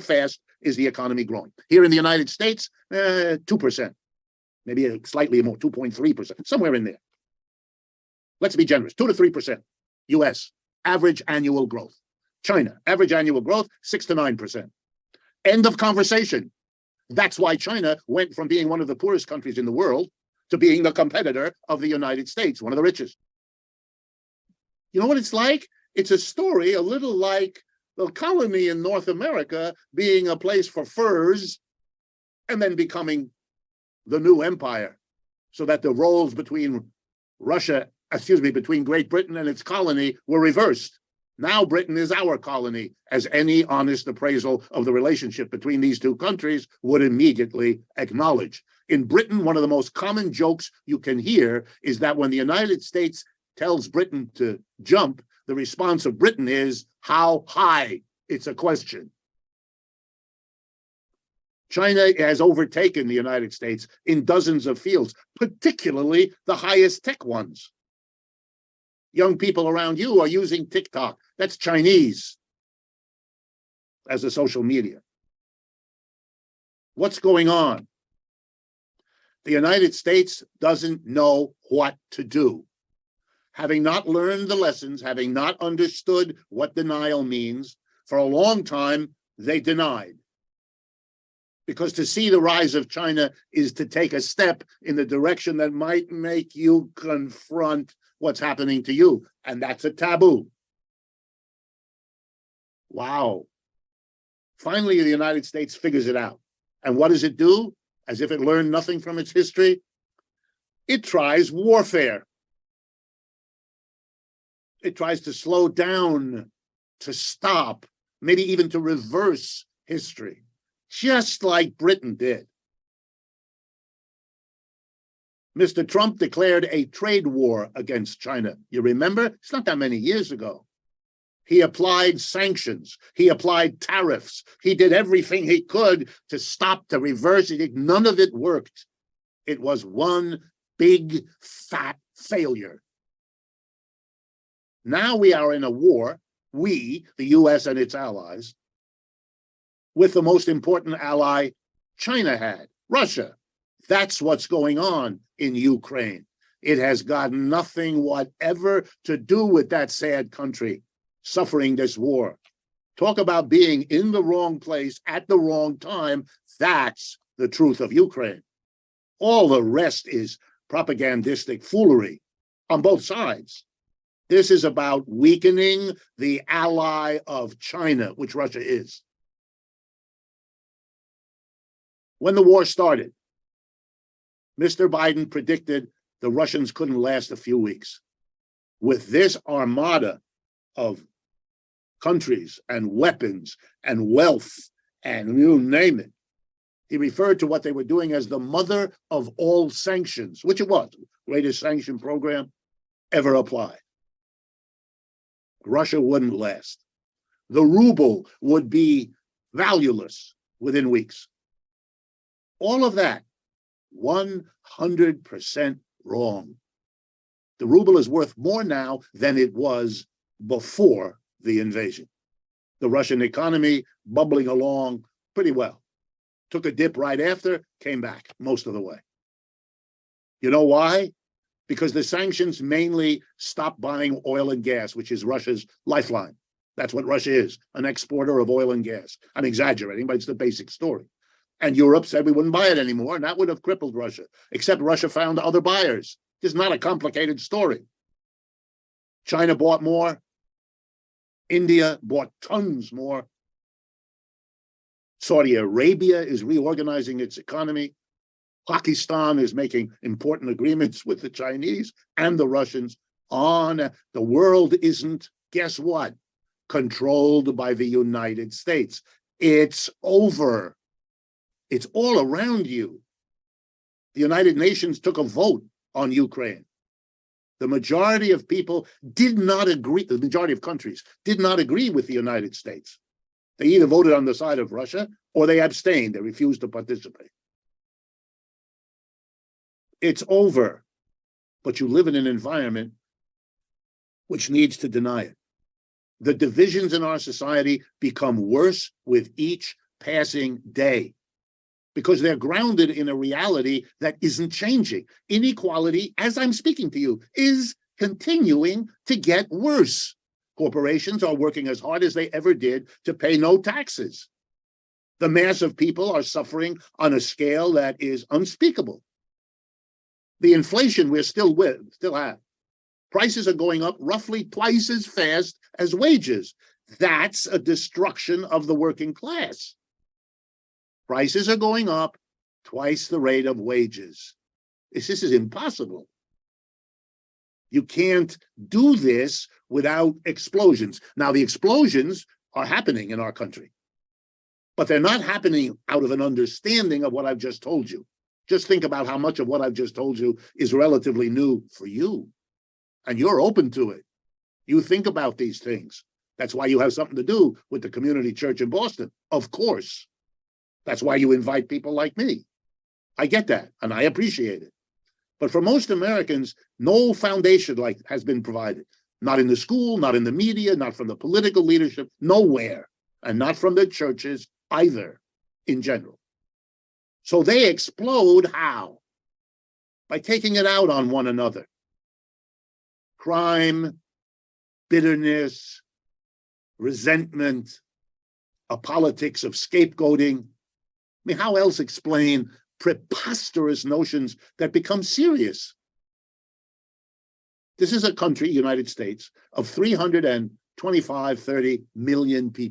fast is the economy growing? Here in the United States, 2%, maybe slightly more, 2.3%, somewhere in there. Let's be generous, 2 to 3%. US, average annual growth. China, average annual growth, 6 to 9%. End of conversation. That's why China went from being one of the poorest countries in the world to being the competitor of the United States, one of the richest. You know what it's like? It's a story a little like the colony in North America being a place for furs and then becoming the new empire, so that the roles between between Great Britain and its colony were reversed. Now Britain is our colony, as any honest appraisal of the relationship between these two countries would immediately acknowledge. In Britain, one of the most common jokes you can hear is that when the United States tells Britain to jump, the response of Britain is, how high? It's a question. China has overtaken the United States in dozens of fields, particularly the highest tech ones. Young people around you are using TikTok. That's Chinese as a social media. What's going on? The United States doesn't know what to do. Having not learned the lessons, having not understood what denial means, for a long time, they denied. Because to see the rise of China is to take a step in the direction that might make you confront what's happening to you. And that's a taboo. Wow. Finally, the United States figures it out. And what does it do? As if it learned nothing from its history? It tries warfare. It tries to slow down, to stop, maybe even to reverse history, just like Britain did. Mr. Trump declared a trade war against China. You remember? It's not that many years ago. He applied sanctions. He applied tariffs. He did everything he could to stop, to reverse it. None of it worked. It was one big, fat failure. Now we are in a war, we, the US and its allies, with the most important ally China had, Russia. That's what's going on in Ukraine. It has got nothing whatever to do with that sad country suffering this war. Talk about being in the wrong place at the wrong time. That's the truth of Ukraine. All the rest is propagandistic foolery on both sides. This is about weakening the ally of China, which Russia is. When the war started, Mr. Biden predicted the Russians couldn't last a few weeks. With this armada of countries and weapons and wealth and you name it, he referred to what they were doing as the mother of all sanctions, which it was, greatest sanction program ever applied. Russia wouldn't last. The ruble would be valueless within weeks. All of that, 100% wrong. The ruble is worth more now than it was before the invasion. The Russian economy bubbling along pretty well. Took a dip right after, came back most of the way. You know why? Because the sanctions mainly stopped buying oil and gas, which is Russia's lifeline. That's what Russia is, an exporter of oil and gas. I'm exaggerating, but it's the basic story. And Europe said we wouldn't buy it anymore, and that would have crippled Russia, except Russia found other buyers. It's not a complicated story. China bought more. India bought tons more. Saudi Arabia is reorganizing its economy. Pakistan is making important agreements with the Chinese and the Russians. The world isn't, guess what? Controlled by the United States. It's over. It's all around you. The United Nations took a vote on Ukraine. The majority of people did not agree, the majority of countries did not agree with the United States. They either voted on the side of Russia or they abstained. They refused to participate. It's over. But you live in an environment which needs to deny it. The divisions in our society become worse with each passing day, because they're grounded in a reality that isn't changing. Inequality, as I'm speaking to you, is continuing to get worse. Corporations are working as hard as they ever did to pay no taxes. The mass of people are suffering on a scale that is unspeakable. The inflation we're still have. Prices are going up roughly twice as fast as wages. That's a destruction of the working class. Prices are going up twice the rate of wages. This is impossible. You can't do this without explosions. Now, the explosions are happening in our country, but they're not happening out of an understanding of what I've just told you. Just think about how much of what I've just told you is relatively new for you, and you're open to it. You think about these things. That's why you have something to do with the community church in Boston, of course. That's why you invite people like me. I get that, and I appreciate it. But for most Americans, no foundation like has been provided. Not in the school, not in the media, not from the political leadership, nowhere, and not from the churches either, in general. So they explode how? By taking it out on one another. Crime, bitterness, resentment, a politics of scapegoating. I mean, how else explain preposterous notions that become serious? This is a country, United States, of 325, 30 million people.